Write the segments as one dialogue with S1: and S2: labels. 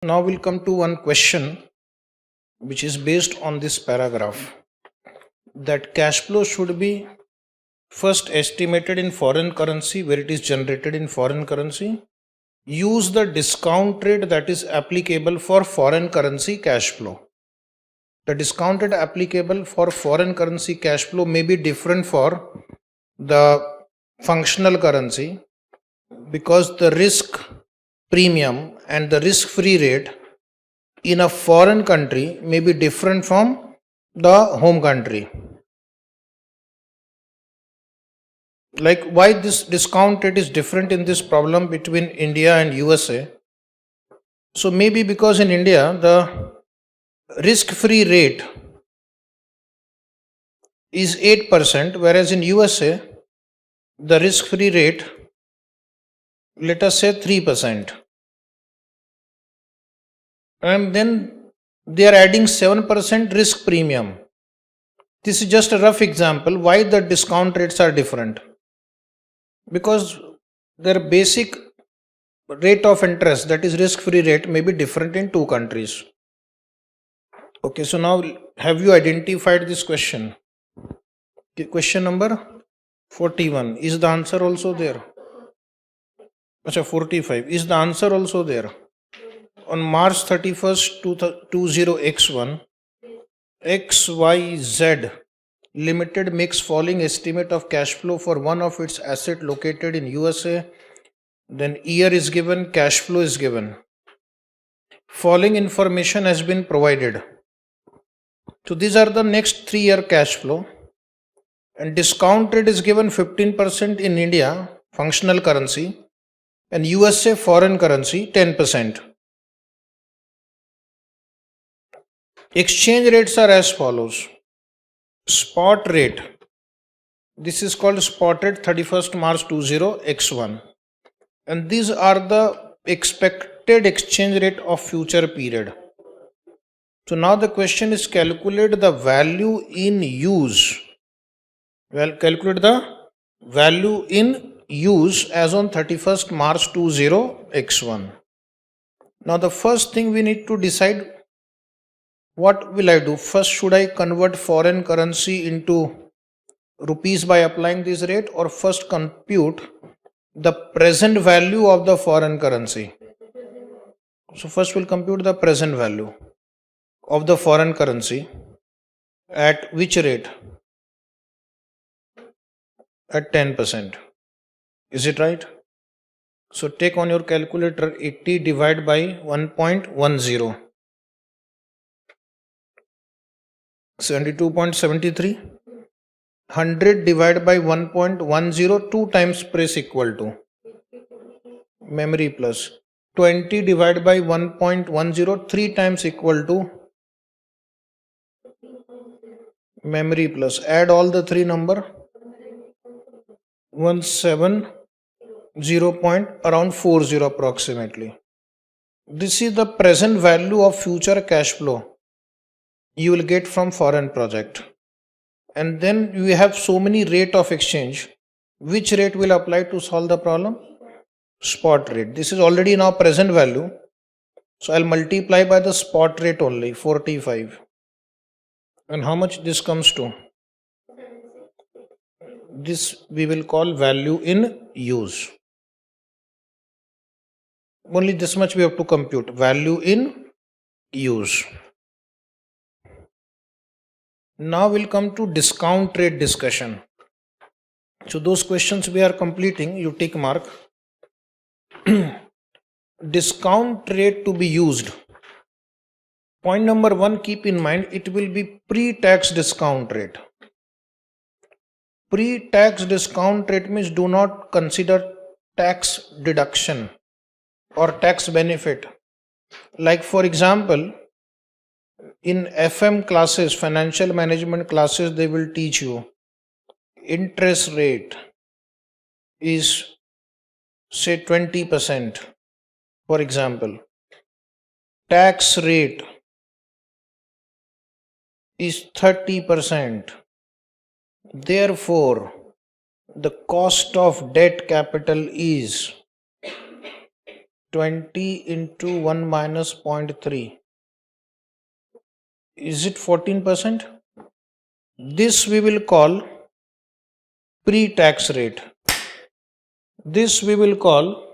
S1: Now we'll come to one question which is based on this paragraph, that cash flow should be first estimated in foreign currency where it is generated in foreign currency. Use the discount rate that is applicable for foreign currency cash flow. The discount rate applicable for foreign currency cash flow may be different for the functional currency because the risk premium and the risk-free rate in a foreign country may be different from the home country. Like why this discount rate is different in this problem between India and USA? So maybe because in India the risk-free rate is 8%, whereas in USA the risk-free rate, let us say 3%. And then they are adding 7% risk premium. This is just a rough example why the discount rates are different. Because their basic rate of interest, that is risk-free rate, may be different in two countries. Okay, so now have you identified this question? Question number 41. Is the answer also there? Achha, 45. Is the answer also there? On March 31st, 20x1, XYZ Limited makes following estimate of cash flow for one of its assets located in USA. Then year is given, cash flow is given. Following information has been provided. So these are the next 3-year cash flow. And discount rate is given 15% in India, functional currency, and USA foreign currency 10%. Exchange rates are as follows. Spot rate, this is called spot rate 31st March 20x1, and these are the expected exchange rate of future period. So now the question is calculate the value in use. Well, calculate the value in use as on 31st March 20x1. Now the first thing we need to decide, what will I do? First, should I convert foreign currency into rupees by applying this rate, or first compute the present value of the foreign currency? So first we'll compute the present value of the foreign currency at which rate? At 10%. Is it right? So take on your calculator 80 divided by 1.10. 72.73. 100 divided by 1.10, 2 times press equal to memory plus 20 divided by 1.10, 3 times equal to memory plus, add all the three number, 170 point around 40 approximately. This is the present value of future cash flow you will get from foreign project. And then you have so many rate of exchange. Which rate will apply to solve the problem? Spot rate. This is already now present value. So I'll multiply by the spot rate only, 45. And how much this comes to? This we will call value in use. Only this much we have to compute. Value in use. Now we'll come to discount rate discussion. So those questions we are completing, you tick mark. Discount rate to be used. Point number 1, keep in mind it will be pre-tax discount rate. Pre-tax discount rate means do not consider tax deduction or tax benefit. Like for example, in FM classes, financial management classes, they will teach you interest rate is say 20%, for example. Tax rate is 30%. Therefore, the cost of debt capital is 20 into 1 minus 0.3. Is it 14%? This we will call pre-tax rate. This we will call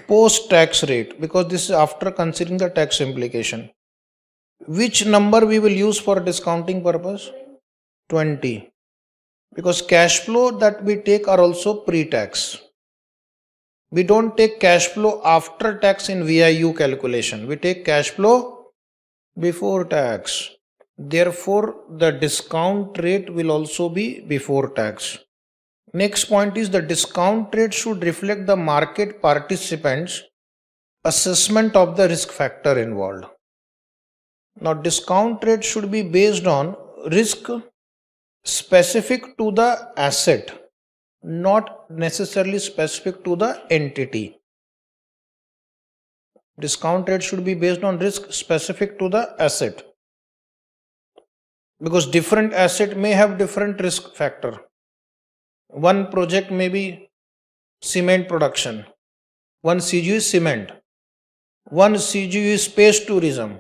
S1: post-tax rate, because this is after considering the tax implication. Which number we will use for discounting purpose? 20. Because cash flow that we take are also pre-tax. We don't take cash flow after tax in VIU calculation. We take cash flow before tax. Therefore, the discount rate will also be before tax. Next point is the discount rate should reflect the market participants' assessment of the risk factor involved. Now, discount rate should be based on risk specific to the asset, not necessarily specific to the entity. Discount rate should be based on risk specific to the asset, because different asset may have different risk factor. One project may be cement production, one CGU is cement, one CGU is space tourism.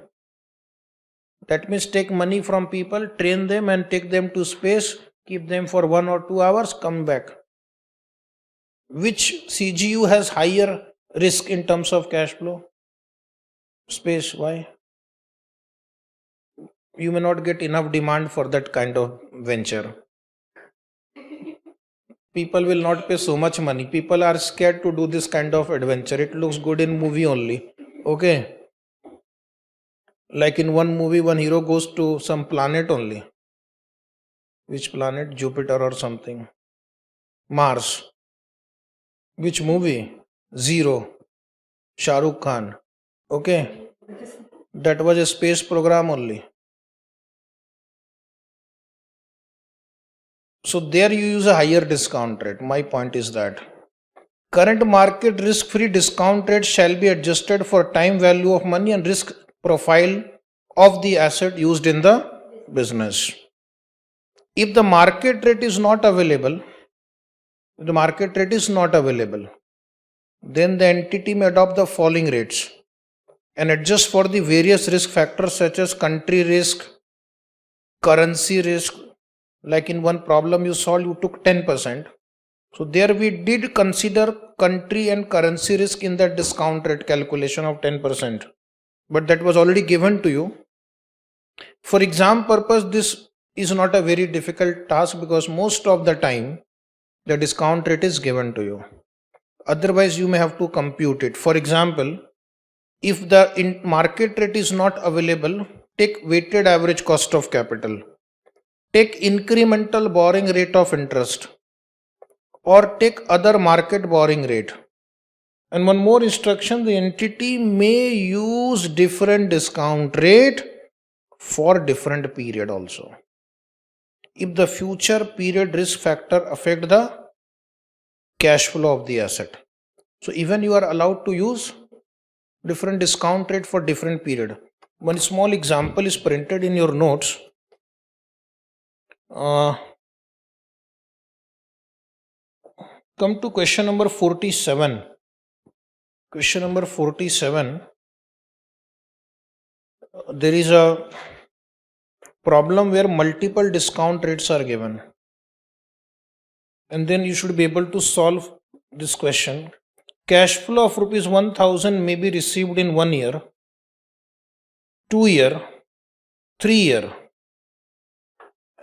S1: That means take money from people, train them and take them to space, keep them for 1 or 2 hours, come back. Which CGU has higher risk in terms of cash flow? Space. Why? You may not get enough demand for that kind of venture. People will not pay so much money. People are scared to do this kind of adventure. It looks good in movie only. Okay. Like in one movie, one hero goes to some planet only. Which planet? Jupiter or something. Mars. Which movie? Zero. Shah Rukh Khan. Okay. That was a space program only. So there you use a higher discount rate. My point is that current market risk-free discount rate shall be adjusted for time value of money and risk profile of the asset used in the business. If the market rate is not available, then the entity may adopt the following rates and adjust for the various risk factors such as country risk, currency risk. Like in one problem you solved, you took 10%. So there we did consider country and currency risk in that discount rate calculation of 10%. But that was already given to you. For exam purpose, this is not a very difficult task because most of the time the discount rate is given to you. Otherwise, you may have to compute it. For example, if the market rate is not available, take weighted average cost of capital. Take incremental borrowing rate of interest, or take other market borrowing rate. And one more instruction, the entity may use different discount rate for different period also. If the future period risk factor affect the cash flow of the asset. So even you are allowed to use different discount rate for different period. One small example is printed in your notes. Come to question number 47. Question number 47. There is a problem where multiple discount rates are given. And then you should be able to solve this question. Cash flow of rupees 1000 may be received in 1 year, 2 year, 3 year.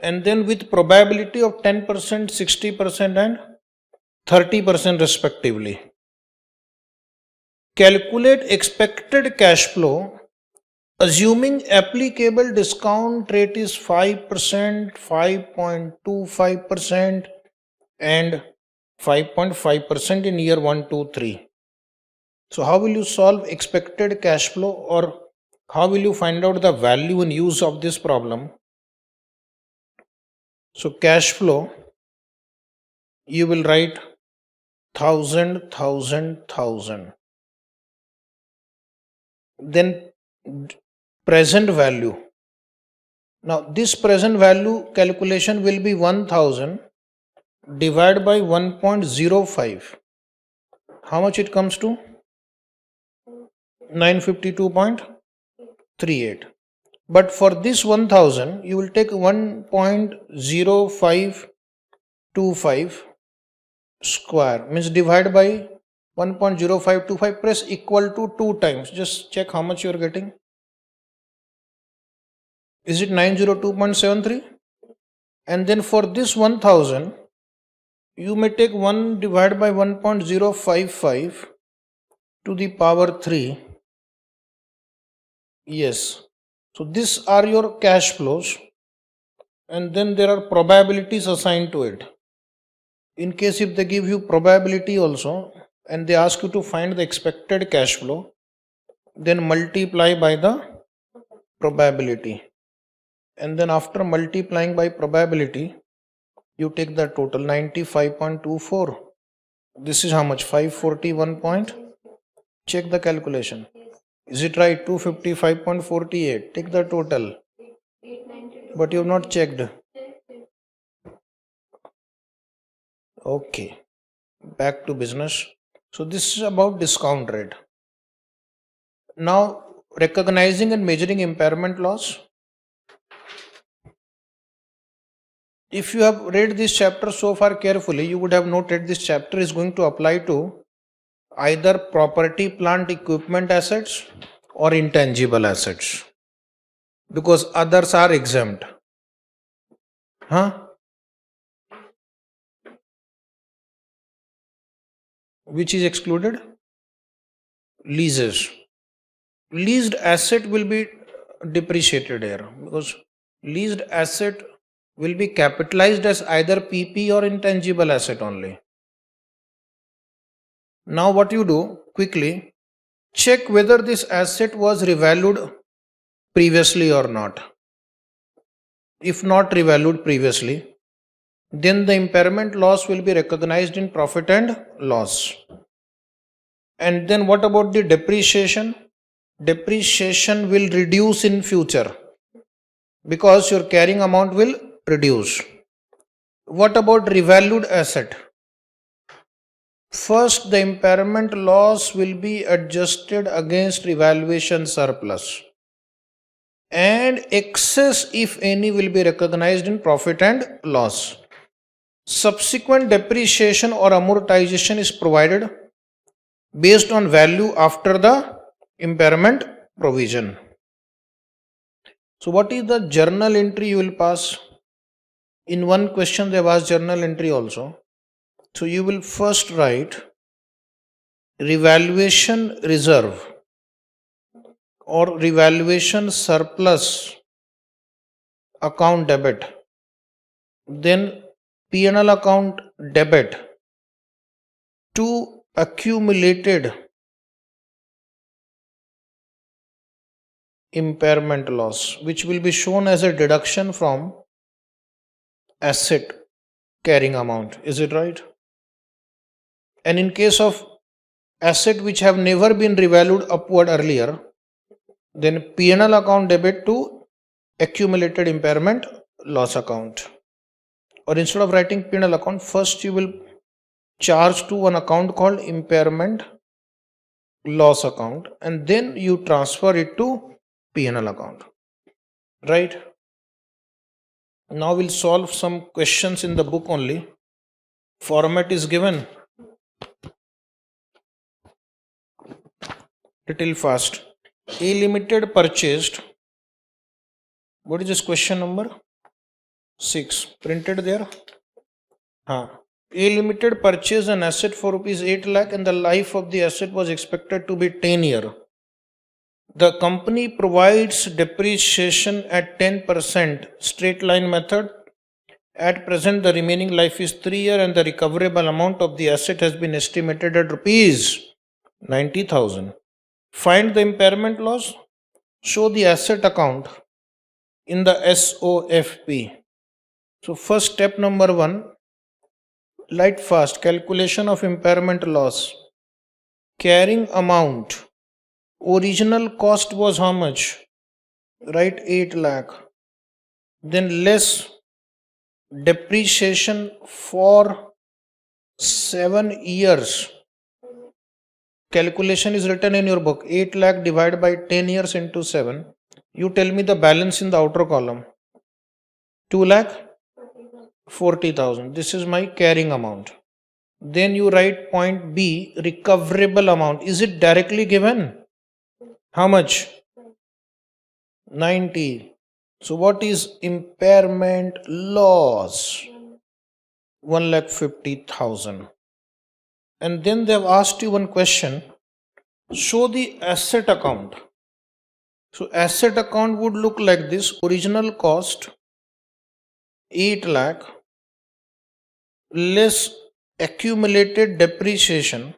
S1: And then with probability of 10%, 60% and 30% respectively. Calculate expected cash flow assuming applicable discount rate is 5%, 5.25% and 5.5% in year 1, 2, 3. So how will you solve expected cash flow, or how will you find out the value and use of this problem? So cash flow, you will write 1000, 1000, 1000. Then present value. Now this present value calculation will be 1000 divided by 1.05. How much it comes to? 952.38. But for this 1000, you will take 1.0525 square, means divide by 1.0525, press equal to 2 times. Just check how much you are getting. Is it 902.73? And then for this 1000, you may take 1 divided by 1.055 to the power 3. Yes. So these are your cash flows, and then there are probabilities assigned to it. In case if they give you probability also and they ask you to find the expected cash flow, then multiply by the probability. And then after multiplying by probability, you take the total 95.24. This is how much? 541 point. Check the calculation. Is it right? 255.48. Take the total. But you have not checked. Okay. Back to business. So this is about discount rate. Now, recognizing and measuring impairment loss. If you have read this chapter so far carefully, you would have noted this chapter is going to apply to either property, plant, equipment assets or intangible assets, because others are exempt. Which is excluded? Leases. Leased asset will be depreciated here, because leased asset will be capitalized as either PP or intangible asset only. Now what you do, quickly check whether this asset was revalued previously or not. If not revalued previously, then the impairment loss will be recognized in profit and loss. And then what about the depreciation? Depreciation will reduce in future because your carrying amount will reduce. What about revalued asset? First, the impairment loss will be adjusted against revaluation surplus, and excess, if any, will be recognized in profit and loss. Subsequent depreciation or amortization is provided based on value after the impairment provision. So what is the journal entry you will pass? In one question they was journal entry also. So you will first write revaluation reserve or revaluation surplus account debit, then P&L account debit to accumulated impairment loss, which will be shown as a deduction from asset carrying amount. Is it right? And in case of asset which have never been revalued upward earlier, then P&L account debit to accumulated impairment loss account. Or instead of writing P&L account, first you will charge to an account called impairment loss account, and then you transfer it to P&L account. Right? Now we'll solve some questions in the book only. Format is given. Little fast. A Limited purchased. What is this question number? 6. Printed there. A Limited purchased an asset for rupees 8 lakh and the life of the asset was expected to be 10 years. The company provides depreciation at 10% straight line method. At present, the remaining life is 3 years and the recoverable amount of the asset has been estimated at rupees 90,000. Find the impairment loss. Show the asset account in the SOFP. So first step number 1, light fast, calculation of impairment loss. Carrying amount. Original cost was how much? Right, 8 lakh. Then less depreciation for 7 years. calculation is written in your book. 8 lakh divided by 10 years into 7. You tell me the balance in the outer column. 2 lakh 40,000. This is my carrying amount. Then you write point B, recoverable amount. Is it directly given? How much? 90. So what is impairment loss? 1,50,000. And then they have asked you one question. Show the asset account. So asset account would look like this. Original cost 8 lakh less accumulated depreciation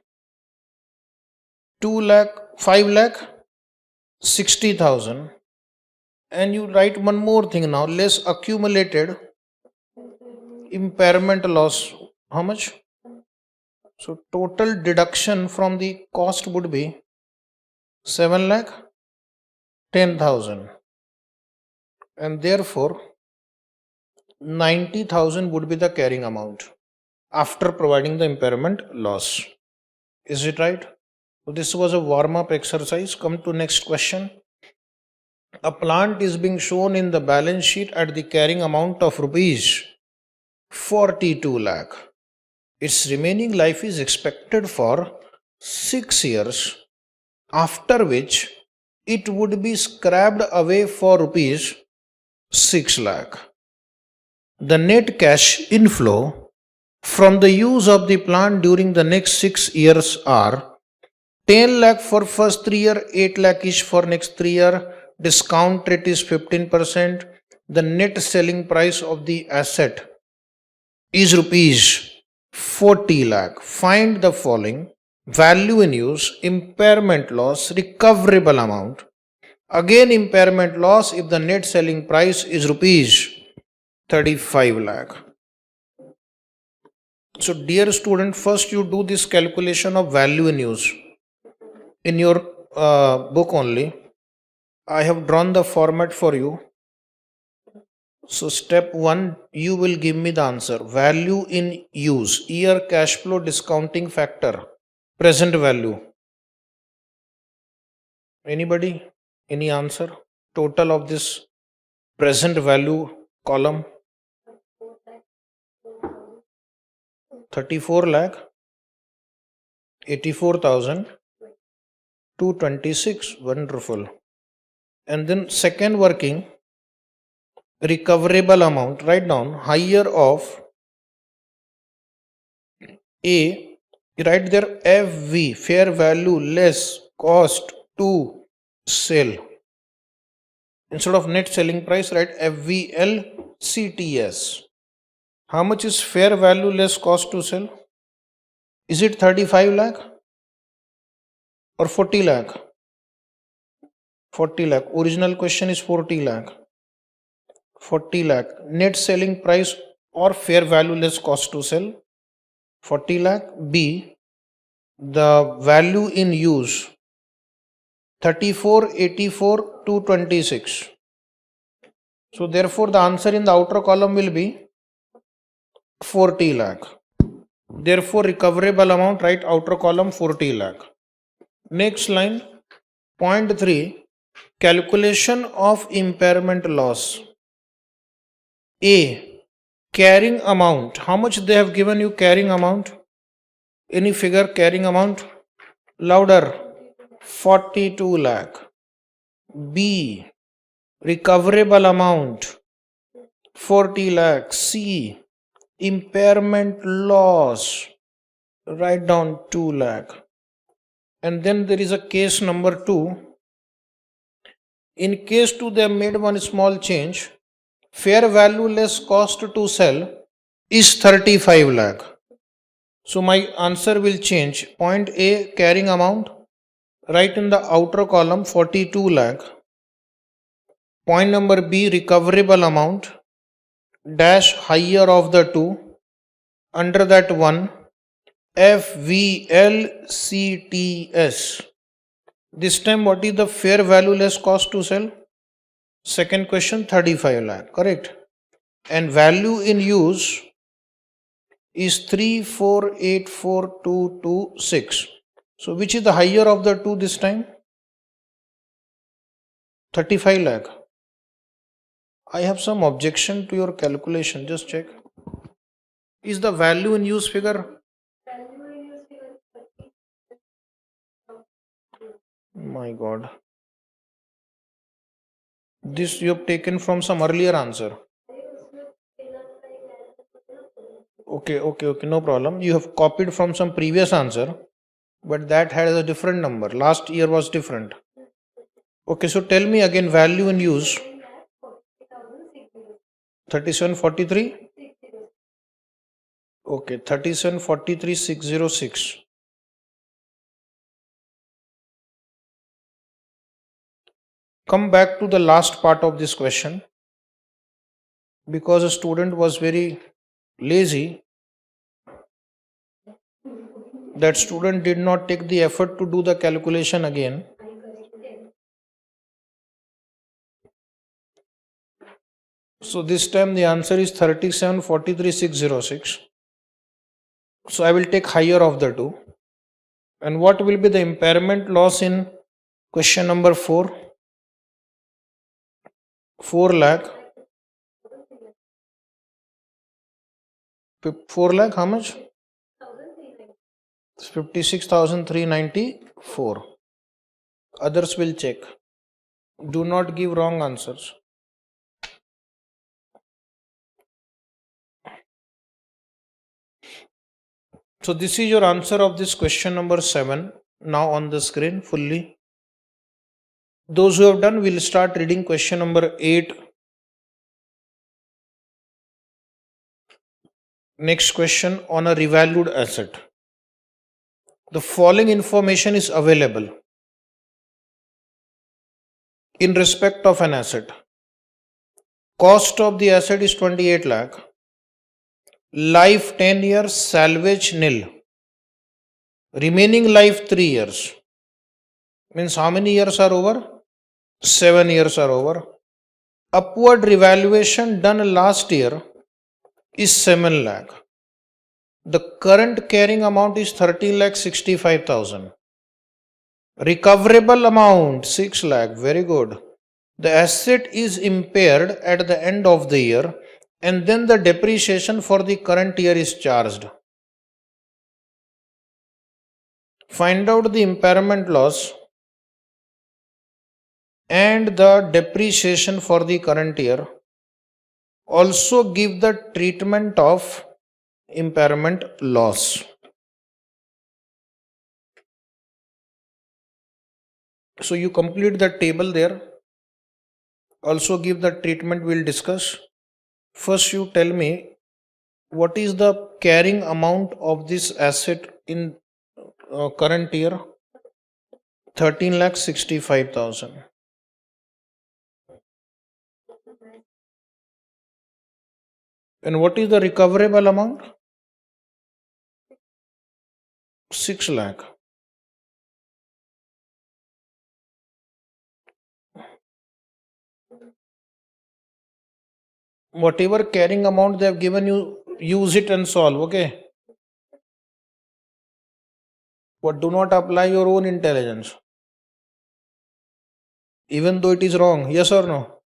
S1: 2 lakh 5 lakh 60,000, and you write one more thing now, less accumulated impairment loss. How much? So total deduction from the cost would be 7 lakh 10,000, and therefore 90,000 would be the carrying amount after providing the impairment loss. Is it right? So this was a warm-up exercise. Come to next question. A plant is being shown in the balance sheet at the carrying amount of rupees 42 lakh. Its remaining life is expected for 6 years, after which it would be scrapped away for rupees 6 lakh. The net cash inflow from the use of the plant during the next 6 years are 10 lakh for first 3 year, 8 lakh each for next 3 year, discount rate is 15%, the net selling price of the asset is rupees 40 lakh. Find the following: value in use, impairment loss, recoverable amount. Again impairment loss if the net selling price is rupees 35 lakh. So dear student, first you do this calculation of value in use. In your book only, I have drawn the format for you. So step 1, you will give me the answer. Value in use, year cash flow discounting factor, present value. Anybody? Any answer? Total of this present value column? 34 lakh 84,226. Wonderful. And then second working, recoverable amount. Write down higher of A. Write there FV, fair value less cost to sell. Instead of net selling price, write FVLCTS. How much is fair value less cost to sell? Is it 35 lakh or 40 lakh? 40 lakh. Original question is 40 lakh. 40 lakh. Net selling price or fair value less cost to sell? 40 lakh. B. The value in use 34, 84, 226. So therefore the answer in the outer column will be 40 lakh. Therefore recoverable amount, write outer column 40 lakh. Next line, point 3, calculation of impairment loss. A, carrying amount. How much they have given you carrying amount? Any figure carrying amount? Louder. 42 lakh. B, recoverable amount 40 lakh. C, impairment loss, write down 2 lakh. And then there is a case number 2. In case 2 they have made one small change. Fair value less cost to sell is 35 lakh. So my answer will change. Point A, carrying amount, write in the outer column 42 lakh. Point number B, recoverable amount, dash higher of the two, under that one FVLCTS. This time what is the fair value less cost to sell? Second question, 35 lakh, correct. And value in use is 3484226. So which is the higher of the two this time? 35 lakh. I have some objection to your calculation. Just check. Is the value in use figure? My God. This you have taken from some earlier answer. Okay, no problem. You have copied from some previous answer, but that had a different number. Last year was different. Okay, so tell me again value in use. 3743. Okay, 3743,606. Come back to the last part of this question. Because a student was very lazy, that student did not take the effort to do the calculation again. So this time the answer is 3743,606. So I will take higher of the two. And what will be the impairment loss in question number 4? 4 lakh. 4 lakh, how much? 56,394. Others will check. Do not give wrong answers. So this is your answer of this question number 7. Now on the screen fully. Those who have done will start reading question number 8. Next question on a revalued asset. The following information is available in respect of an asset. Cost of the asset is 28 lakh. Life 10 years, salvage nil. Remaining life 3 years. Means how many years are over? 7 years are over. Upward revaluation done last year is 7 lakh. The current carrying amount is 13,65,000. Recoverable amount 6 lakh. Very good. The asset is impaired at the end of the year and then the depreciation for the current year is charged. Find out the impairment loss and the depreciation for the current year. Also give the treatment of impairment loss. So you complete the table there. Also give the treatment we'll discuss. First you tell me what is the carrying amount of this asset in current year? 13,65,000. And what is the recoverable amount? 6 lakh. Whatever carrying amount they have given you, use it and solve, okay? But do not apply your own intelligence. Even though it is wrong, yes or no?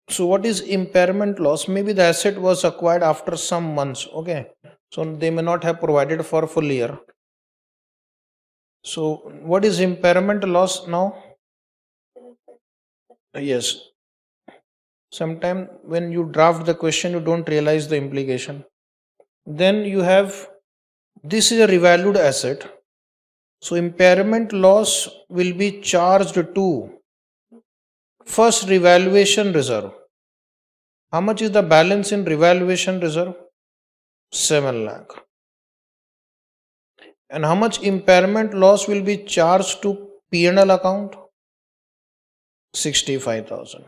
S1: So what is impairment loss? Maybe the asset was acquired after some months, okay? So they may not have provided for full year. So what is impairment loss now? Yes. Sometime when you draft the question, you don't realize the implication. Then you have, this is a revalued asset. So impairment loss will be charged to first revaluation reserve. How much is the balance in revaluation reserve? 7 lakh. And how much impairment loss will be charged to P&L account? 65,000.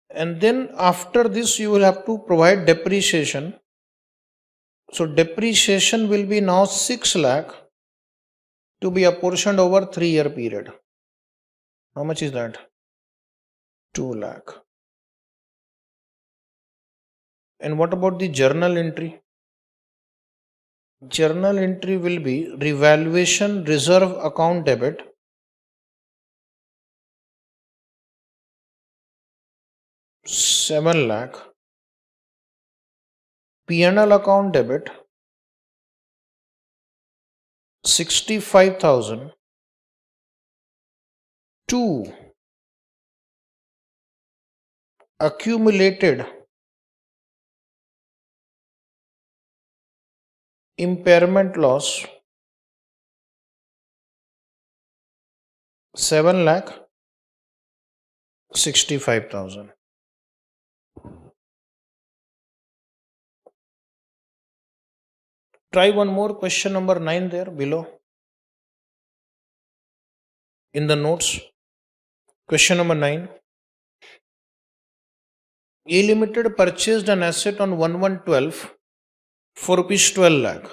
S1: And then after this you will have to provide depreciation. So depreciation will be now 6 lakh to be apportioned over 3-year period. How much is that? 2 lakh. And what about the journal entry? Journal entry will be revaluation reserve account debit, 7 lakh, P&L account debit, 65,000, 2 accumulated impairment loss, 7 lakh, 65,000. Try one more, question number 9 there below in the notes. Question number 9. A Limited purchased an asset on 1112 for rupees 12 lakh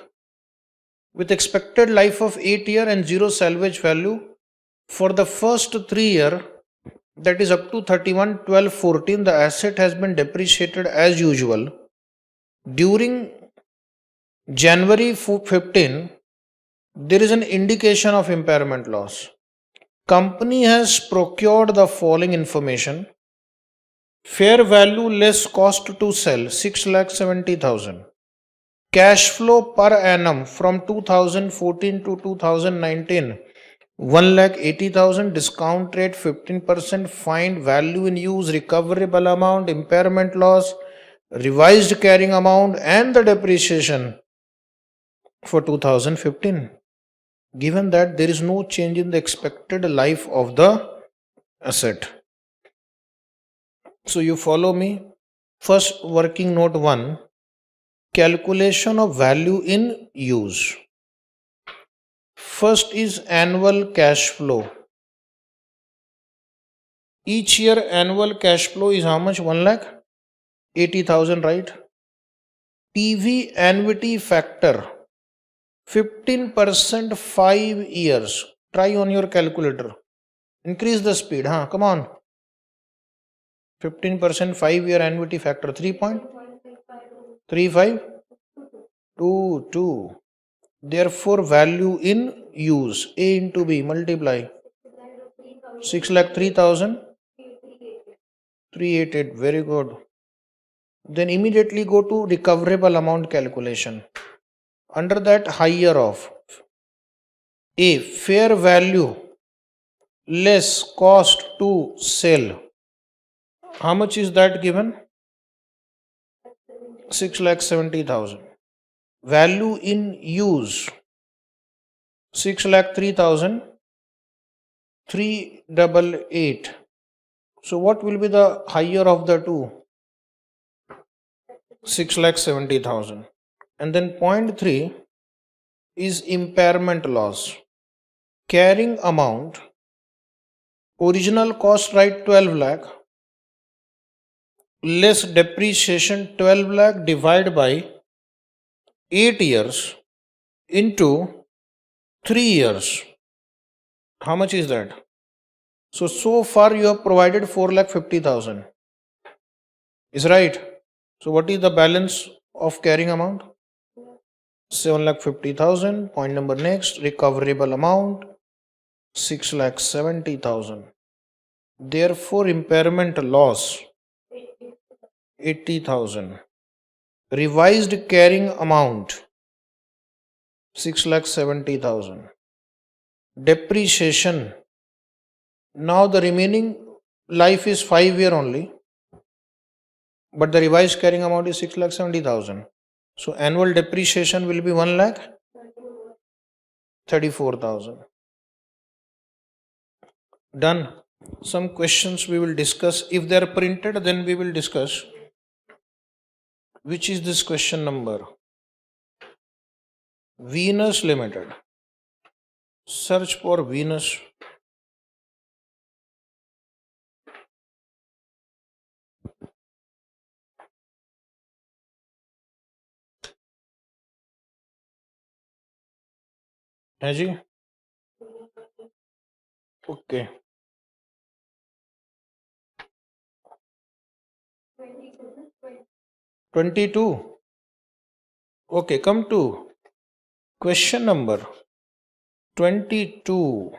S1: with expected life of 8 year and 0 salvage value for the first 3 year, that is up to 31/12/14. The asset has been depreciated as usual. During January 15, there is an indication of impairment loss. Company has procured the following information: fair value less cost to sell 6,70,000. Cash flow per annum from 2014 to 2019 1,80,000. Discount rate 15%. Find value in use, recoverable amount, impairment loss, revised carrying amount, and the depreciation for 2015. Given that there is no change in the expected life of the asset. So you follow me. First, working note 1, calculation of value in use. First is annual cash flow. Each year annual cash flow is how much? 1,80,000, right? PV annuity factor 15%, 5 years. Try on your calculator. Increase the speed. Come on. 15% 5-year annuity factor 3.3522. Therefore, value in use, A into B, multiply 6,03,388. Very good. Then immediately go to recoverable amount calculation. Under that, higher of A, fair value less cost to sell. How much is that given? 6,70,000. Value in use 6,03,388. So what will be the higher of the two? 6,70,000. And then point 3 is impairment loss. Carrying amount, original cost, right, 12 lakh, less depreciation 12 lakh divided by 8 years into 3 years. How much is that? So far you have provided 4,50,000. Is right? So what is the balance of carrying amount? 7,50,000. Point number next, recoverable amount 6,70,000. Therefore, impairment loss 80,000. Revised carrying amount 6,70,000. Depreciation. Now the remaining life is 5 year only, but the revised carrying amount is 6,70,000. So annual depreciation will be 1,34,000. Done. Some questions we will discuss. If they are printed, then we will discuss. Which is this question number? Venus Limited. Search for Venus. है जी? Okay. 22. Okay, come to Question number 22.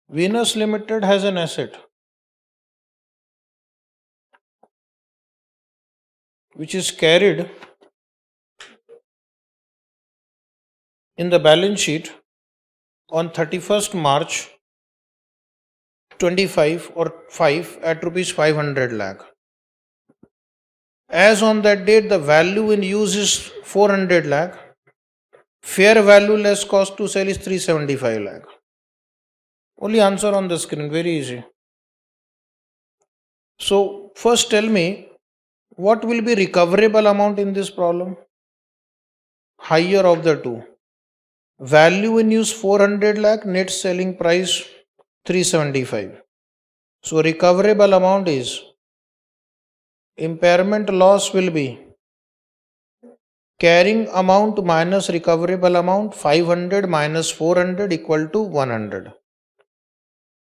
S1: Venus Limited has an asset which is carried in the balance sheet on 31st March 25 or 5 at rupees 500 lakh. As on that date, the value in use is 400 lakh. Fair value less cost to sell is 375 lakh. Only answer on the screen, very easy. So first tell me, what will be recoverable amount in this problem? Higher of the two. Value in use 400 lakh, net selling price 375. So recoverable amount is, impairment loss will be carrying amount minus recoverable amount, 500 minus 400 equal to 100.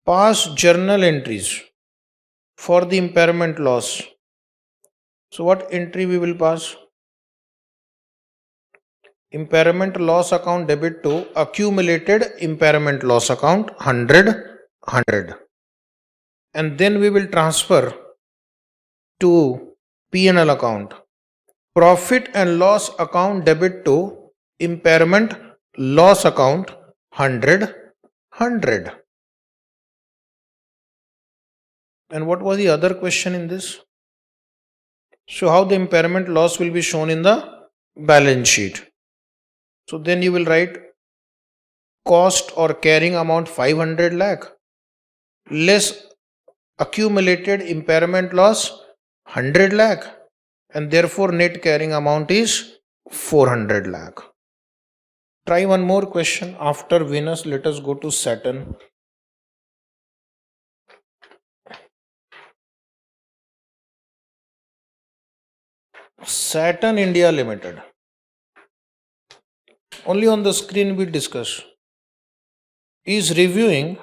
S1: Past journal entries for the impairment loss. So what entry we will pass? Impairment loss account debit to accumulated impairment loss account 100. And then we will transfer to P&L account. Profit and loss account debit to impairment loss account 100. And what was the other question in this? So how the impairment loss will be shown in the balance sheet. So then you will write cost or carrying amount 500 lakh less accumulated impairment loss 100 lakh, and therefore net carrying amount is 400 lakh. Try one more question. After Venus, let us go to Saturn. Saturn India Limited. Only on the screen we discuss. Is reviewing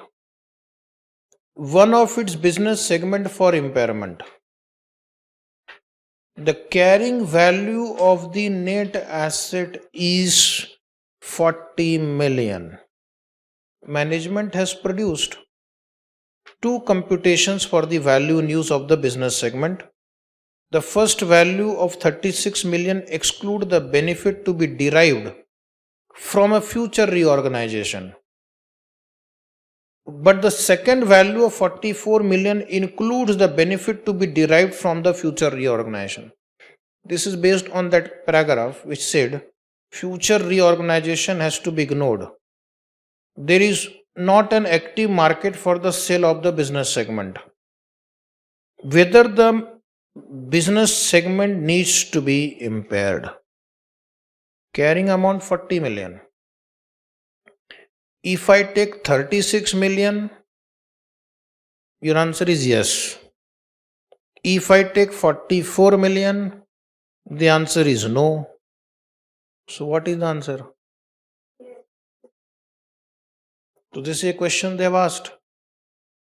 S1: one of its business segment for impairment. The carrying value of the net asset is 40 million. Management has produced two computations for the value in use of the business segment. The first value of 36 million exclude the benefit to be derived from a future reorganization. But the second value of 44 million includes the benefit to be derived from the future reorganization. This is based on that paragraph which said future reorganization has to be ignored. There is not an active market for the sale of the business segment. Whether the business segment needs to be impaired. Carrying amount 40 million. If I take 36 million, your answer is yes. If I take 44 million, the answer is no. So what is the answer? So this is a question they have asked,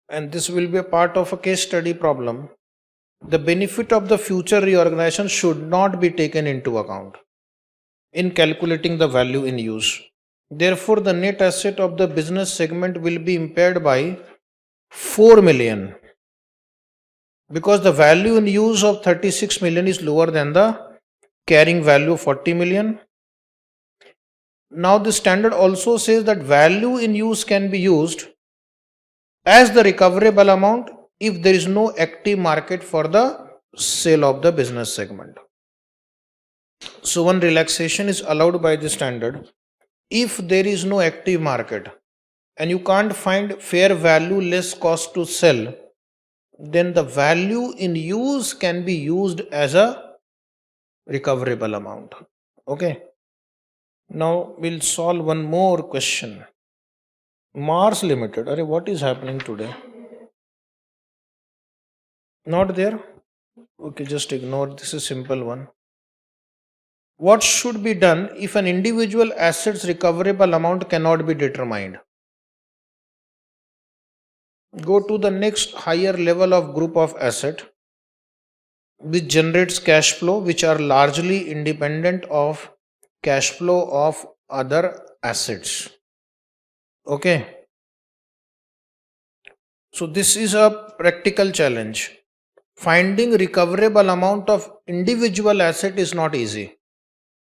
S1: and this will be a part of a case study problem. The benefit of the future reorganization should not be taken into account in calculating the value in use. Therefore, the net asset of the business segment will be impaired by 4 million because the value in use of 36 million is lower than the carrying value of 40 million. Now, the standard also says that value in use can be used as the recoverable amount if there is no active market for the sale of the business segment. So, one relaxation is allowed by the standard. If there is no active market and you can't find fair value less cost to sell, then the value in use can be used as a recoverable amount. Okay. Now we'll solve one more question. Mars Limited. Arey, what is happening today? Not there? Okay, just ignore. This is a simple one. What should be done if an individual asset's recoverable amount cannot be determined? Go to the next higher level of group of asset which generates cash flow, which are largely independent of cash flow of other assets. Okay. So this is a practical challenge. Finding recoverable amount of individual asset is not easy,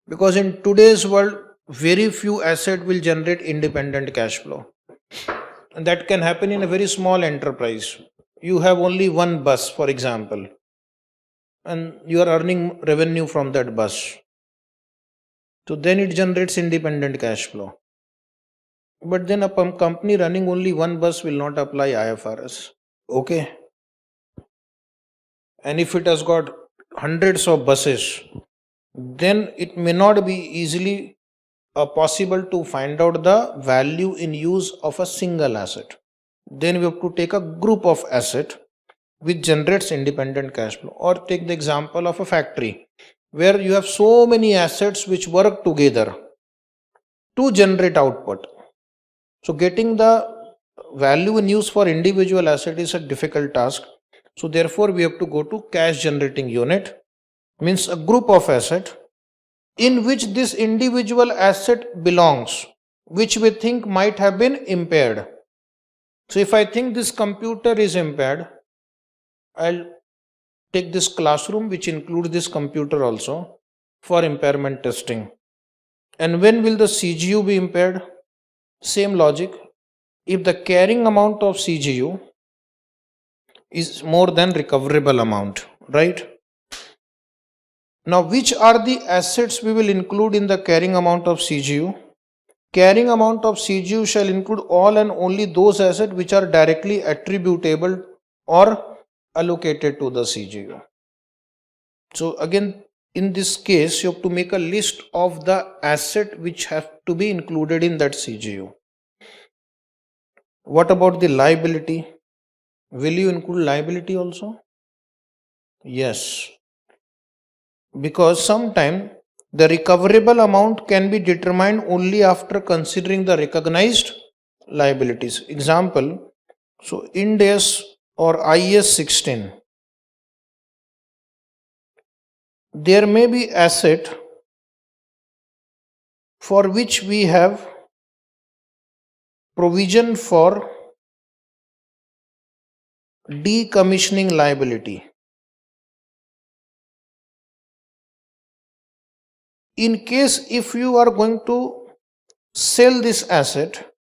S1: because in today's world very few asset will generate independent cash flow, and that can happen in a very small enterprise. You have only one bus, for example, and you are earning revenue from that bus, so then it generates independent cash flow. But then a company running only one bus will not apply IFRS. Okay. And if it has got hundreds of buses, then it may not be easily possible to find out the value in use of a single asset. Then we have to take a group of asset which generates independent cash flow. Or take the example of a factory where you have so many assets which work together to generate output. So getting the value in use for individual asset is a difficult task. So therefore we have to go to cash generating unit, means a group of asset in which this individual asset belongs, which we think might have been impaired. So if I think this computer is impaired, I'll take this classroom which includes this computer also for impairment testing. And when will the CGU be impaired? Same logic. If the carrying amount of CGU is more than recoverable amount, right? Now, which are the assets we will include in the carrying amount of CGU? Carrying amount of CGU shall include all and only those assets which are directly attributable or allocated to the CGU. So again, in this case, you have to make a list of the asset which have to be included in that CGU. What about the liability? Will you include liability also? Yes. Because sometimes the recoverable amount can be determined only after considering the recognized liabilities. Example, so Ind AS or IAS 16, there may be asset for which we have provision for decommissioning liability. In case if you are going to sell this asset,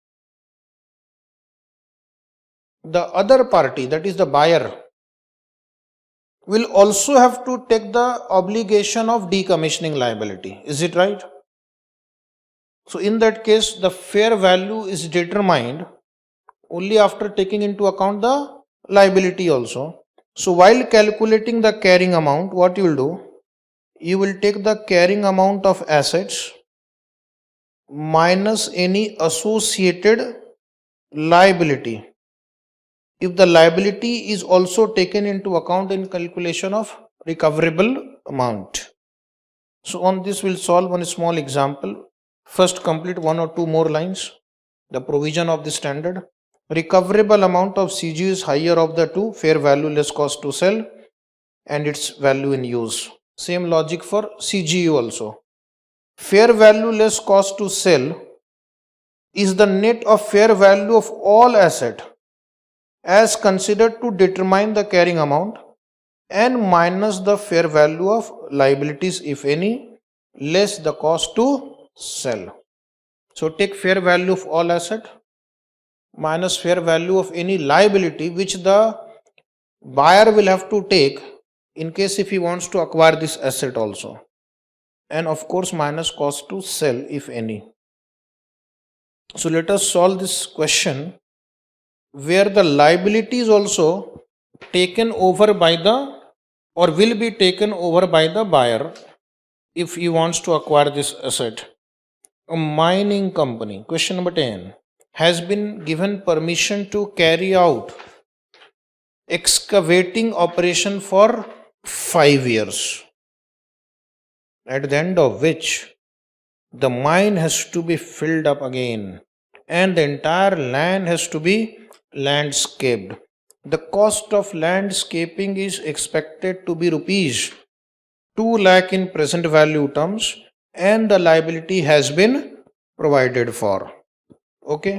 S1: the other party, that is the buyer, will also have to take the obligation of decommissioning liability. Is it right? So in that case, the fair value is determined only after taking into account the liability also. So while calculating the carrying amount, what you will do? You will take the carrying amount of assets minus any associated liability, if the liability is also taken into account in calculation of recoverable amount. So on this we'll solve one small example. First complete one or two more lines. The provision of the standard. Recoverable amount of CGU is higher of the two, fair value less cost to sell and its value in use. Same logic for CGU also. Fair value less cost to sell is the net of fair value of all asset as considered to determine the carrying amount and minus the fair value of liabilities if any, less the cost to sell. So take fair value of all asset minus fair value of any liability which the buyer will have to take in case if he wants to acquire this asset also, and of course minus cost to sell if any. So let us solve this question where the liability is also taken over by the or will be taken over by the buyer if he wants to acquire this asset. A mining company, question number 10, has been given permission to carry out excavating operation for 5 years, at the end of which the mine has to be filled up again and the entire land has to be landscaped. The cost of landscaping is expected to be rupees 2 lakh in present value terms and the liability has been provided for. Okay.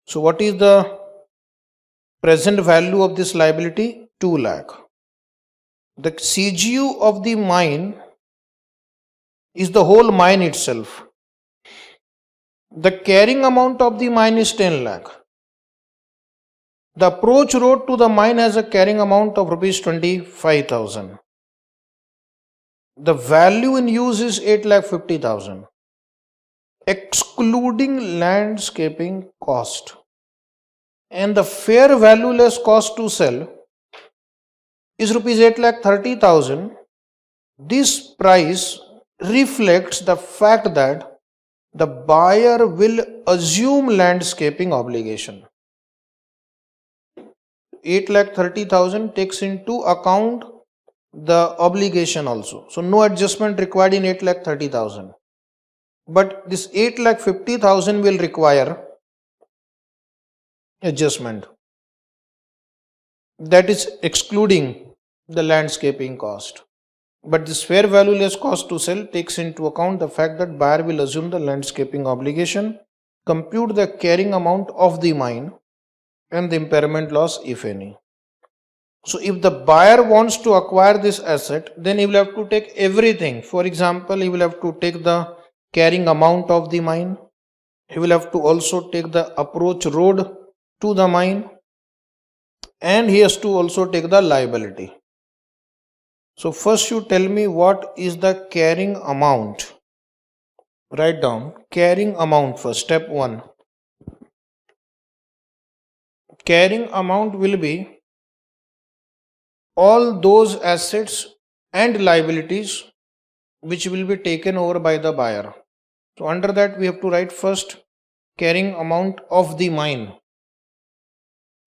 S1: So what is the present value of this liability? 2 lakh. The CGU of the mine is the whole mine itself. The carrying amount of the mine is 10 lakh. The approach road to the mine has a carrying amount of rupees 25,000. The value in use is 8,50,000, excluding landscaping cost. And the fair value less cost to sell is rupees 8,30,000. This price reflects the fact that the buyer will assume landscaping obligation. 8,30,000 takes into account the obligation also. So no adjustment required in 8,30,000. But this 8,50,000 will require adjustment. That is excluding the landscaping cost. But this fair value less cost to sell takes into account the fact that buyer will assume the landscaping obligation, compute the carrying amount of the mine, and the impairment loss, if any. So if the buyer wants to acquire this asset, then he will have to take everything. For example, he will have to take the carrying amount of the mine. He will have to also take the approach road to the mine, and he has to also take the liability. So first you tell me what is the carrying amount. Write down carrying amount first, step 1. Carrying amount will be all those assets and liabilities which will be taken over by the buyer. So under that we have to write first carrying amount of the mine.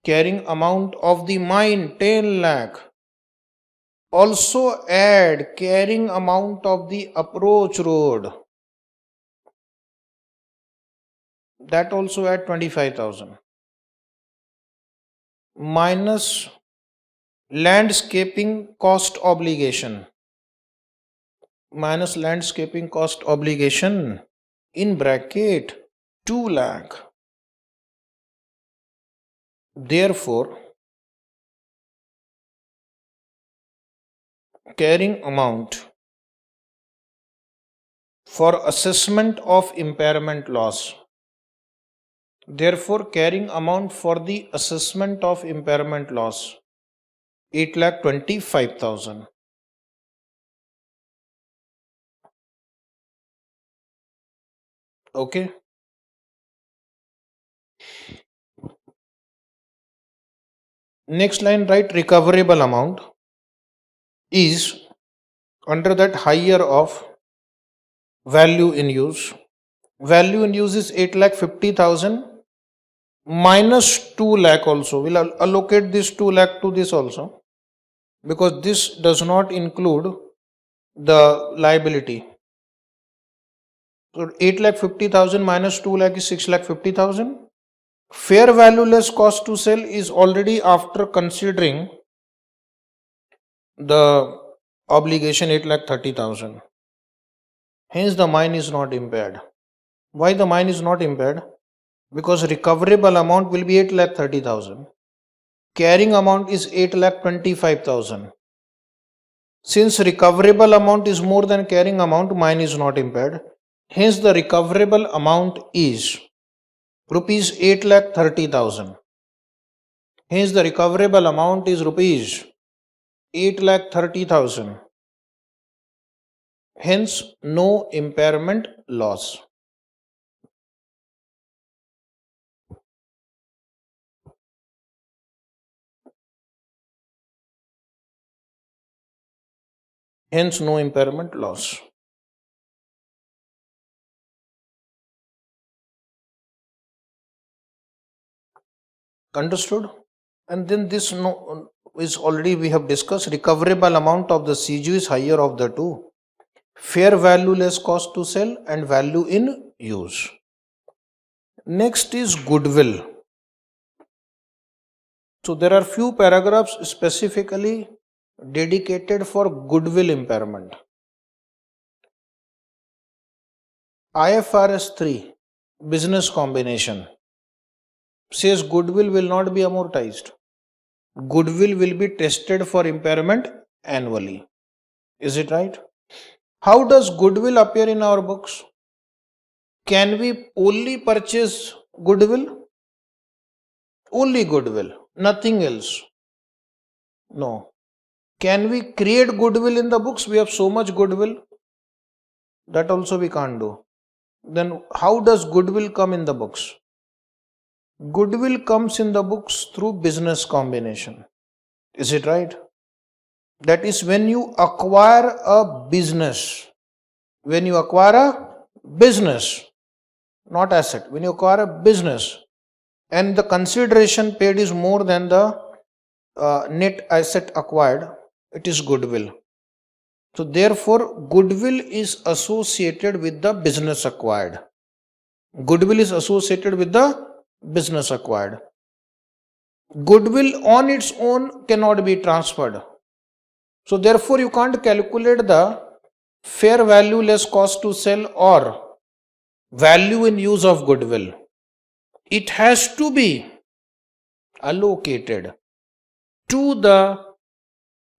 S1: Carrying amount of the mine 10 lakh. Also add carrying amount of the approach road. That also add 25,000. Minus landscaping cost obligation. Minus landscaping cost obligation in bracket 2 lakh. Therefore, carrying amount for assessment of impairment loss. Therefore, carrying amount for the assessment of impairment loss 8,25,000. Okay. Next line, write recoverable amount is under that higher of value in use. Value in use is 8,50,000 minus 2 lakh also. We'll allocate this 2 lakh to this also, because this does not include the liability. So 8,50,000 minus 2 lakh is 6,50,000. Fair value less cost to sell is already after considering the obligation 8,30,000. Hence the mine is not impaired. Why the mine is not impaired? Because recoverable amount will be 8,30,000. Carrying amount is 8,25,000. Since recoverable amount is more than carrying amount, mine is not impaired. Hence the recoverable amount is rupees 8,30,000. Hence the recoverable amount is rupees 8,30,000. Hence no impairment loss. Hence no impairment loss. Understood? And then this is already we have discussed. Recoverable amount of the CGU is higher of the two. Fair value less cost to sell and value in use. Next is goodwill. So there are few paragraphs specifically dedicated for goodwill impairment. IFRS 3 business combination says goodwill will not be amortized. Goodwill will be tested for impairment annually. Is it right? How does goodwill appear in our books? Can we only purchase goodwill? Only goodwill, nothing else. No. Can we create goodwill in the books? We have so much goodwill. That also we can't do. Then how does goodwill come in the books? Goodwill comes in the books through business combination. Is it right? That is when you acquire a business. When you acquire a business, not asset. When you acquire a business and the consideration paid is more than the net asset acquired, it is goodwill. So therefore, goodwill is associated with the business acquired. Goodwill is associated with the business acquired. Goodwill on its own cannot be transferred. So therefore, you can't calculate the fair value less cost to sell or value in use of goodwill. It has to be allocated to the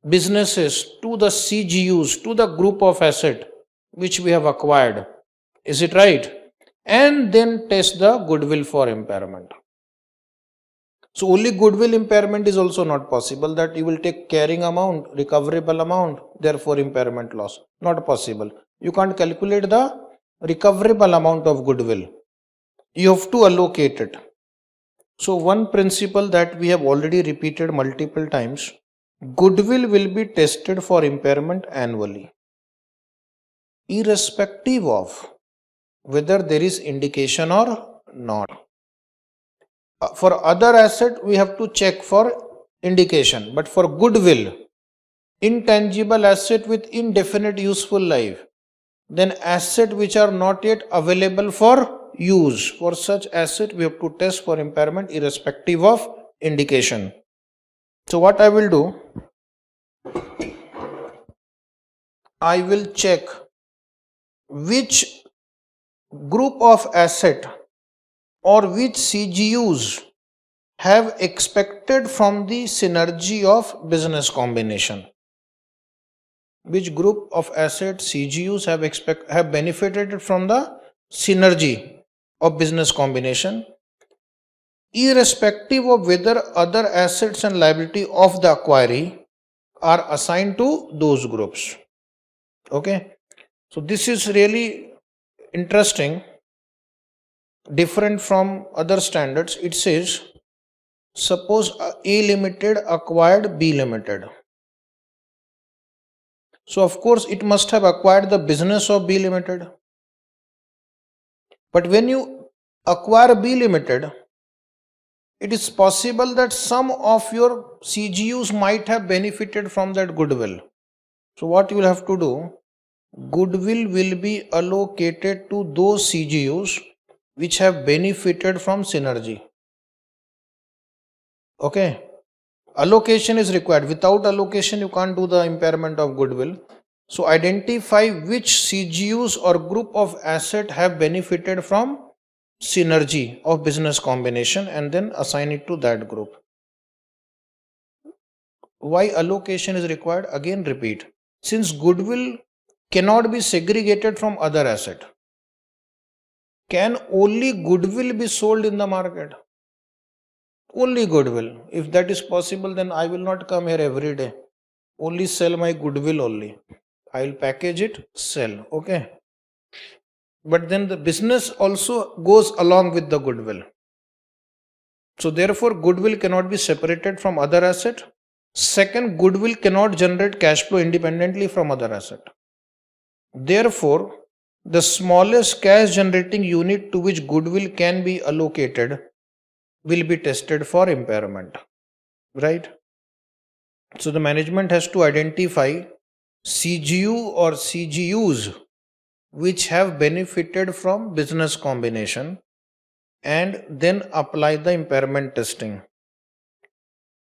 S1: businesses, to the CGUs, to the group of asset which we have acquired. Is it right? And then test the goodwill for impairment. So only goodwill impairment is also not possible, that you will take carrying amount, recoverable amount, therefore impairment loss. Not possible. You can't calculate the recoverable amount of goodwill. You have to allocate it. So one principle that we have already repeated multiple times, goodwill will be tested for impairment annually, irrespective of whether there is indication or not. For other asset, we have to check for indication, but for goodwill, intangible asset with indefinite useful life, then asset which are not yet available for use, for such asset we have to test for impairment irrespective of indication. So what I will do, I will check which group of asset or which CGUs have expected from the synergy of business combination. Which group of asset CGUs have benefited from the synergy of business combination, irrespective of whether other assets and liability of the acquiree are assigned to those groups. Okay, so this is really interesting, different from other standards. It says, suppose A Limited acquired B Limited. So of course it must have acquired the business of B Limited. But when you acquire B Limited, it is possible that some of your CGUs might have benefited from that goodwill. So what you will have to do, goodwill will be allocated to those CGUs which have benefited from synergy. Okay, allocation is required. Without allocation, you can't do the impairment of goodwill. So identify which CGUs or group of asset have benefited from synergy of business combination and then assign it to that group. Why allocation is required? Again repeat, since goodwill cannot be segregated from other asset, can only goodwill be sold in the market? Only goodwill. If that is possible, then I will not come here every day. Only sell my goodwill only. I will package it, sell. Okay. But then the business also goes along with the goodwill. So therefore, goodwill cannot be separated from other asset. Second, goodwill cannot generate cash flow independently from other asset. Therefore, the smallest cash generating unit to which goodwill can be allocated will be tested for impairment. Right? So the management has to identify CGU or CGUs which have benefited from business combination and then apply the impairment testing.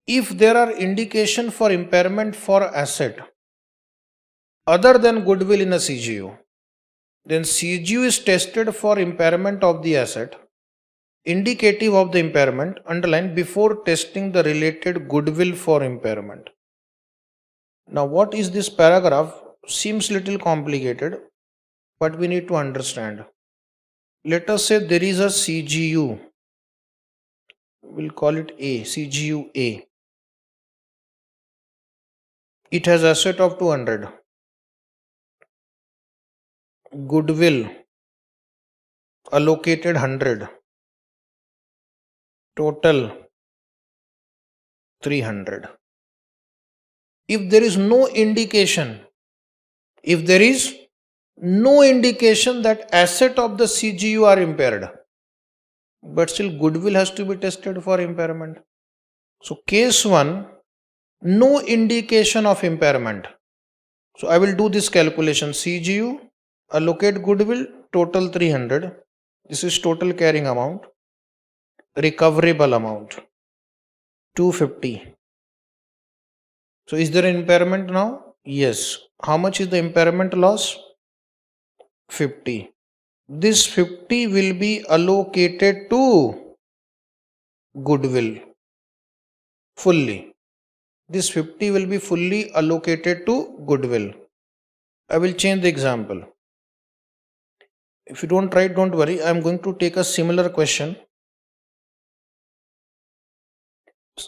S1: If there are indication for impairment for asset other than goodwill in a CGU, Then CGU is tested for impairment of the asset, indicative of the impairment, underline, before testing the related goodwill for impairment. Now, what is this paragraph? Seems little complicated, but we need to understand. Let us say there is a CGU. We'll call it A, CGU A. It has asset of 200. Goodwill allocated 100. Total 300. If there is no indication that asset of the CGU are impaired, but still goodwill has to be tested for impairment. So case 1, no indication of impairment. So I will do this calculation. CGU, allocate goodwill, total 300. This is total carrying amount. Recoverable amount 250. So is there an impairment now? Yes. How much is the impairment loss? 50. This 50 will be allocated to goodwill fully. This 50 will be fully allocated to goodwill. I will change the example. If you don't write, don't worry. I am going to take a similar question.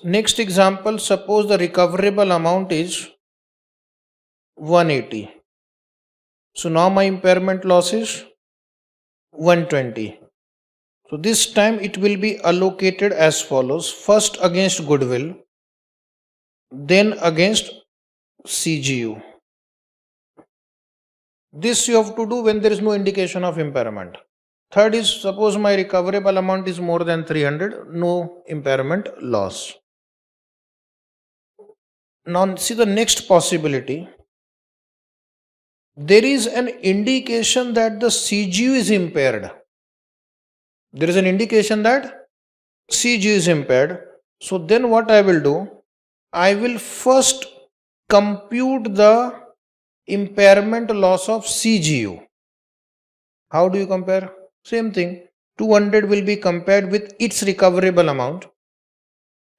S1: Next example, suppose the recoverable amount is 180. So now my impairment loss is 120. So this time it will be allocated as follows. First against goodwill, then against CGU. This you have to do when there is no indication of impairment. Third is, suppose my recoverable amount is more than 300, no impairment loss. Now see the next possibility. There is an indication that the CGU is impaired. There is an indication that CGU is impaired. So then what I will do? I will first compute the impairment loss of CGU. How do you compare? Same thing. 200 will be compared with its recoverable amount.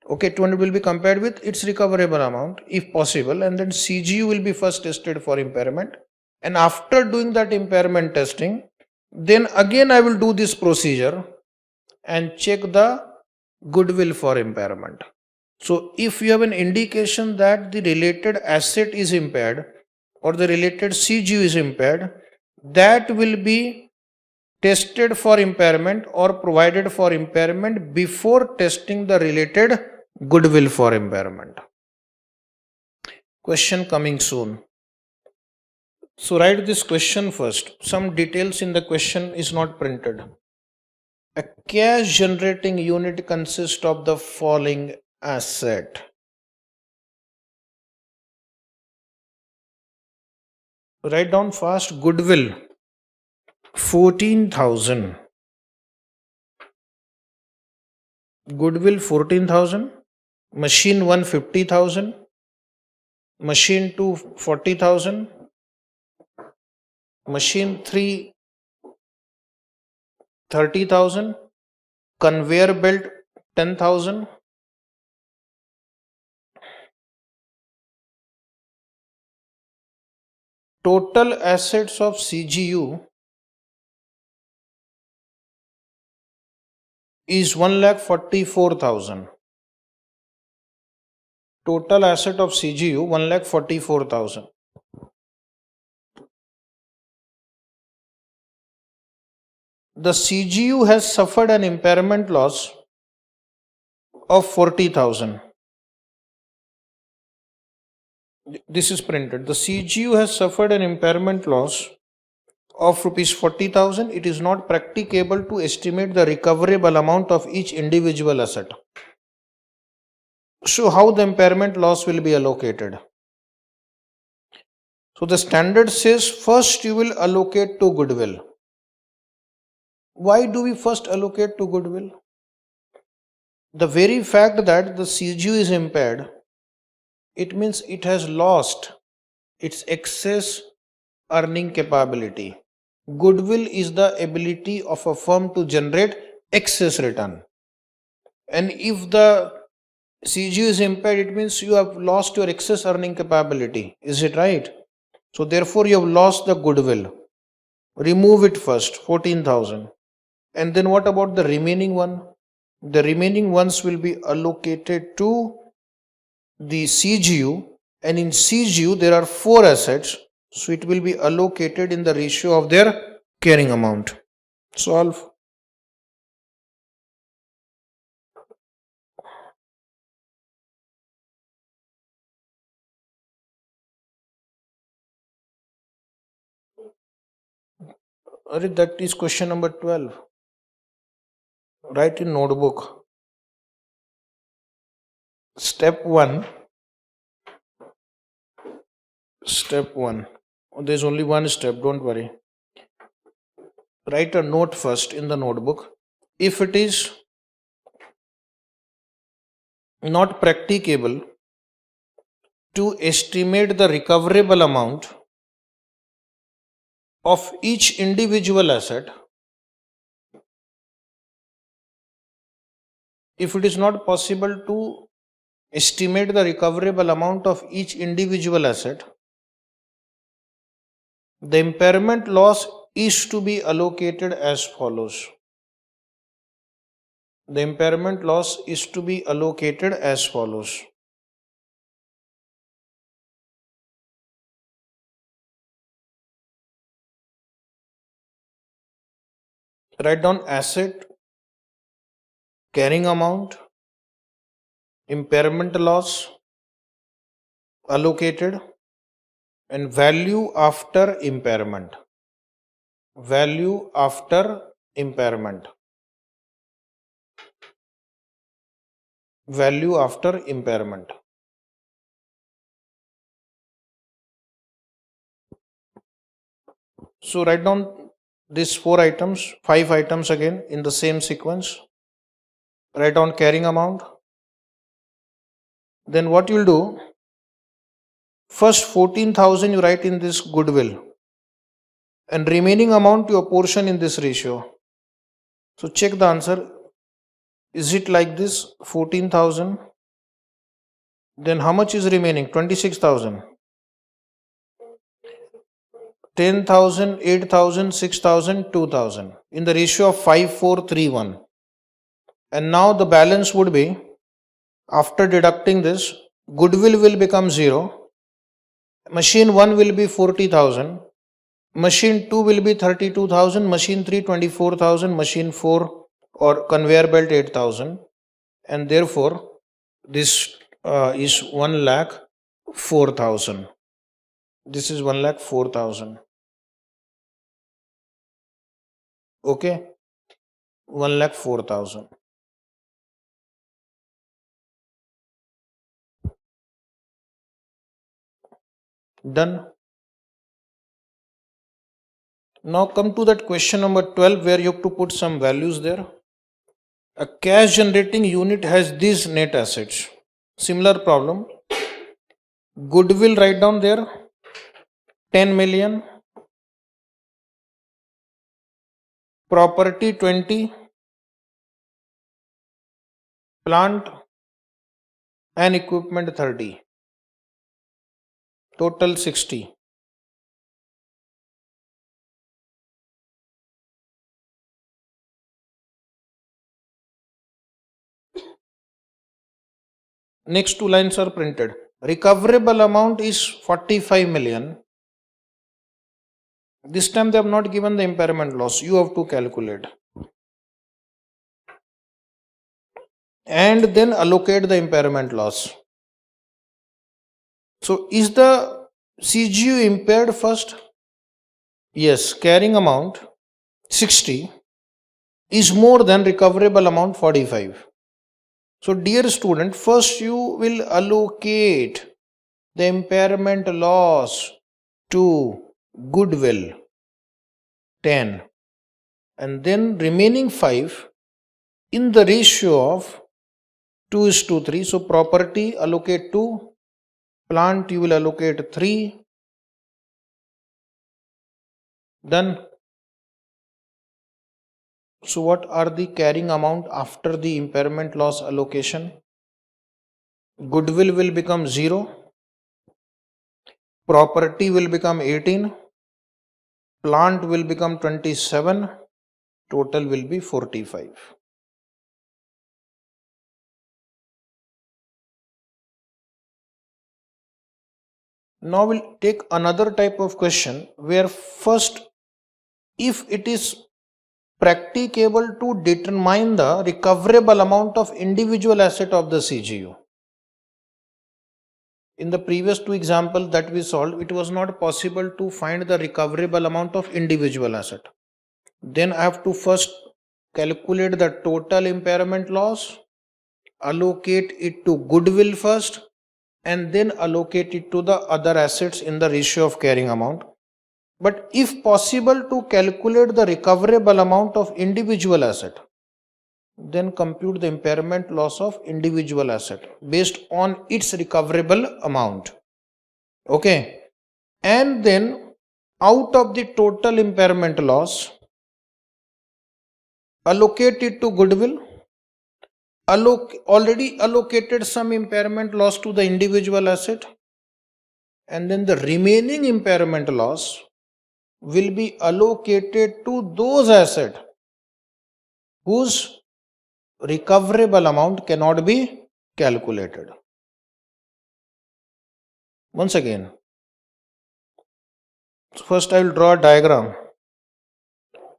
S1: Okay, 200 will be compared with its recoverable amount if possible, and then CGU will be first tested for impairment. And after doing that impairment testing, then again I will do this procedure and check the goodwill for impairment. So if you have an indication that the related asset is impaired or the related CGU is impaired, that will be tested for impairment or provided for impairment before testing the related goodwill for impairment. Question coming soon. So write this question first. Some details in the question is not printed. A cash generating unit consists of the following asset. Write down fast. Goodwill 14,000. Goodwill 14,000. Machine 1 50,000. Machine 2 40,000. Machine 3 30,000. Conveyor belt 10,000. Total assets of CGU is 1,44,000. Total asset of CGU 1,44,000. The CGU has suffered an impairment loss of 40,000. This is printed. The CGU has suffered an impairment loss of rupees 40,000. It is not practicable to estimate the recoverable amount of each individual asset. So how the impairment loss will be allocated? So the standard says first you will allocate to goodwill. Why do we first allocate to goodwill? The very fact that the CGU is impaired, it means it has lost its excess earning capability. Goodwill is the ability of a firm to generate excess return. And if the CGU is impaired, it means you have lost your excess earning capability. Is it right? So therefore you have lost the goodwill. Remove it first, 14,000. And then what about the remaining one? The remaining ones will be allocated to the CGU, and in CGU there are 4 assets, so it will be allocated in the ratio of their carrying amount. Solve. That is question number 12. Write in notebook. Step 1. Step 1. There's only one step, don't worry. Write a note first in the notebook. If it is not practicable to estimate the recoverable amount of each individual asset, if it is not possible to estimate the recoverable amount of each individual asset, the impairment loss is to be allocated as follows. The impairment loss is to be allocated as follows. Write down asset, carrying amount, impairment loss, allocated, and value after impairment. Value after impairment. Value after impairment. So write down these 4 items, 5 items again in the same sequence. Write down carrying amount. Then what you will do, first 14,000 you write in this goodwill, and remaining amount you apportion in this ratio. So check the answer. Is it like this? 14,000. Then how much is remaining? 26,000. 10,000, 8,000, 6,000, 2,000 in the ratio of 5,4,3,1. And now the balance would be, after deducting this, goodwill will become 0. Machine 1 will be 40,000. Machine 2 will be 32,000. Machine 3 24,000. Machine 4 or conveyor belt 8,000. And therefore this is 1,04,000. This is 1,04,000. Okay, 1,04,000. Done. Now come to that question number 12 where you have to put some values there. A cash generating unit has these net assets. Similar problem. Goodwill, write down there 10 million. Property 20. Plant and equipment 30. Total 60. Next 2 lines are printed. Recoverable amount is 45 million. This time they have not given the impairment loss. You have to calculate. And then allocate the impairment loss. So is the CGU impaired first? Yes, carrying amount 60 is more than recoverable amount 45. So dear student, first you will allocate the impairment loss to goodwill 10 and then remaining 5 in the ratio of 2:3. So property allocate 2, plant you will allocate 3. Done. So what are the carrying amount after the impairment loss allocation? Goodwill will become 0, property will become 18, plant will become 27, total will be 45. Now we'll take another type of question where first, if it is practicable to determine the recoverable amount of individual asset of the CGU. In the previous two examples that we solved, it was not possible to find the recoverable amount of individual asset. Then I have to first calculate the total impairment loss, allocate it to goodwill first, and then allocate it to the other assets in the ratio of carrying amount. But if possible to calculate the recoverable amount of individual asset, then compute the impairment loss of individual asset based on its recoverable amount. Okay. And then out of the total impairment loss, allocate it to goodwill. Already allocated some impairment loss to the individual asset, and then the remaining impairment loss will be allocated to those assets whose recoverable amount cannot be calculated. Once again, first I will draw a diagram.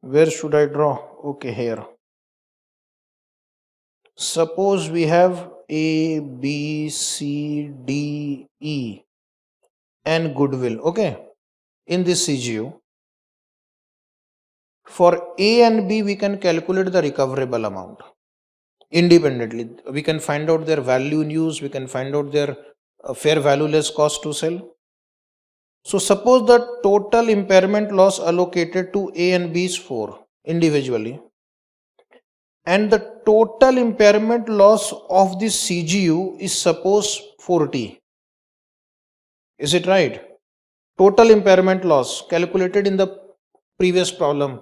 S1: Where should I draw? Okay, here. Suppose we have A, B, C, D, E and goodwill, okay, in this CGU. For A and B, we can calculate the recoverable amount independently. We can find out their value in use, we can find out their fair value less cost to sell. So suppose the total impairment loss allocated to A and B is 4 individually, and the total impairment loss of this CGU is suppose 40. Is it right? Total impairment loss calculated in the previous problem,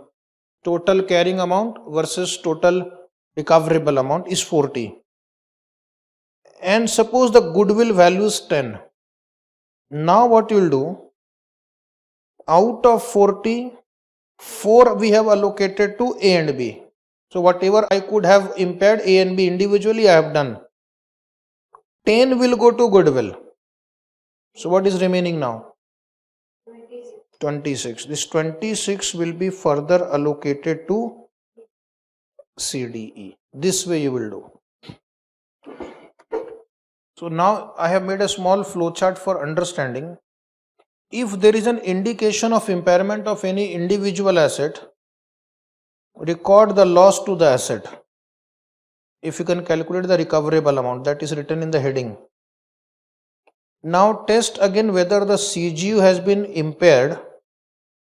S1: total carrying amount versus total recoverable amount is 40. And suppose the goodwill value is 10. Now what you will do, out of 40, 4 we have allocated to A and B. So whatever I could have impaired A and B individually, I have done. 10 will go to goodwill. So what is remaining now? 26. This 26 will be further allocated to CDE. This way you will do. So now I have made a small flowchart for understanding. If there is an indication of impairment of any individual asset, record the loss to the asset. If you can calculate the recoverable amount, that is written in the heading. Now test again whether the CGU has been impaired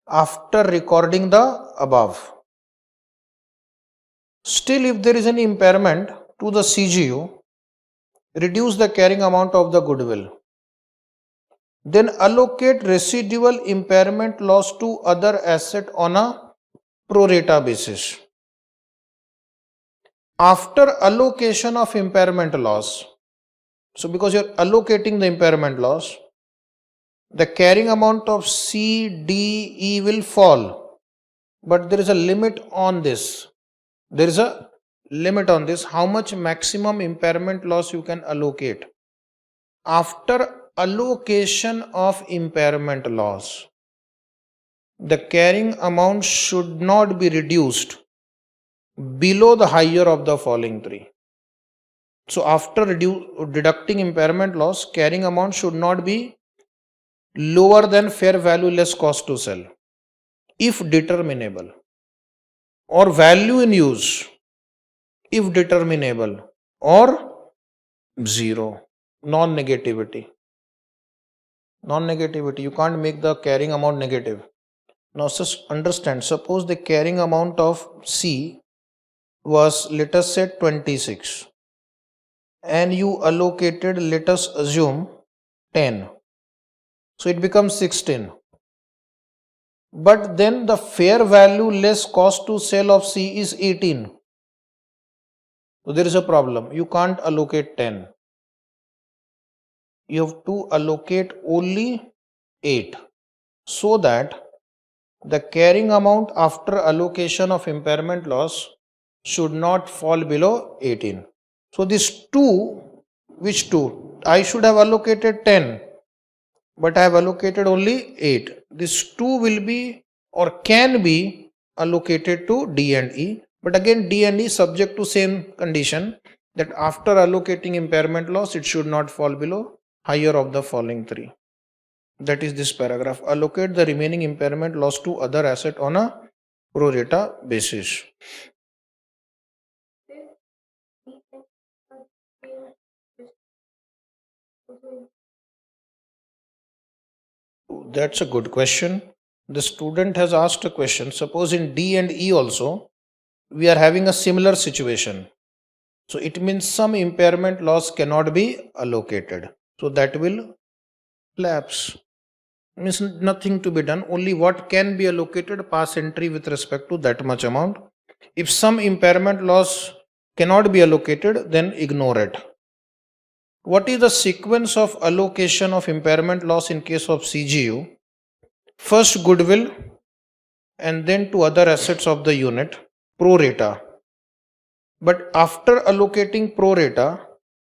S1: after recording the above. Still, if there is any impairment to the CGU, reduce the carrying amount of the goodwill. Then allocate residual impairment loss to other asset on a pro rata basis. After allocation of impairment loss, so because you are allocating the impairment loss, the carrying amount of C, D, E will fall, but there is a limit on this. There is a limit on this, how much maximum impairment loss you can allocate. After allocation of impairment loss, the carrying amount should not be reduced below the higher of the following three. So after deducting impairment loss, carrying amount should not be lower than fair value less cost to sell, if determinable, or value in use, if determinable, or 0. Non-negativity. Non-negativity, you can't make the carrying amount negative. Now just understand, suppose the carrying amount of C was, let us say, 26, and you allocated, let us assume, 10. So it becomes 16. But then the fair value less cost to sell of C is 18. So there is a problem. You can't allocate 10. You have to allocate only 8, so that the carrying amount after allocation of impairment loss should not fall below 18. So this 2, which 2? I should have allocated 10, but I have allocated only 8. This 2 will be or can be allocated to D and E, but again D and E subject to same condition, that after allocating impairment loss it should not fall below higher of the following 3. That is this paragraph. Allocate the remaining impairment loss to other asset on a pro rata basis. That's a good question. The student has asked a question. Suppose in D and E also we are having a similar situation. So it means some impairment loss cannot be allocated. So that will lapse. Means nothing to be done. Only what can be allocated, pass entry with respect to that much amount. If some impairment loss cannot be allocated, then ignore it. What is the sequence of allocation of impairment loss in case of CGU? First goodwill and then to other assets of the unit, pro rata. But after allocating pro rata,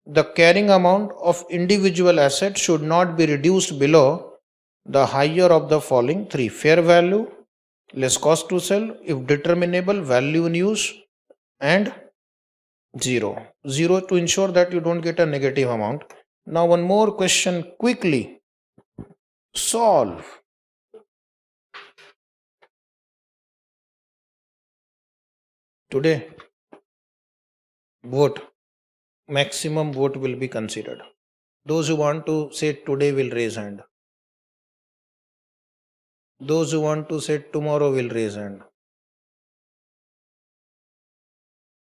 S1: the carrying amount of individual assets should not be reduced below the higher of the following 3. Fair value, less cost to sell, if determinable, value in use, and 0. 0 to ensure that you don't get a negative amount. Now one more question quickly. Solve. Today, vote. Maximum vote will be considered. Those who want to say today will raise hand. Those who want to say tomorrow will raise hand.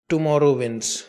S1: Tomorrow wins.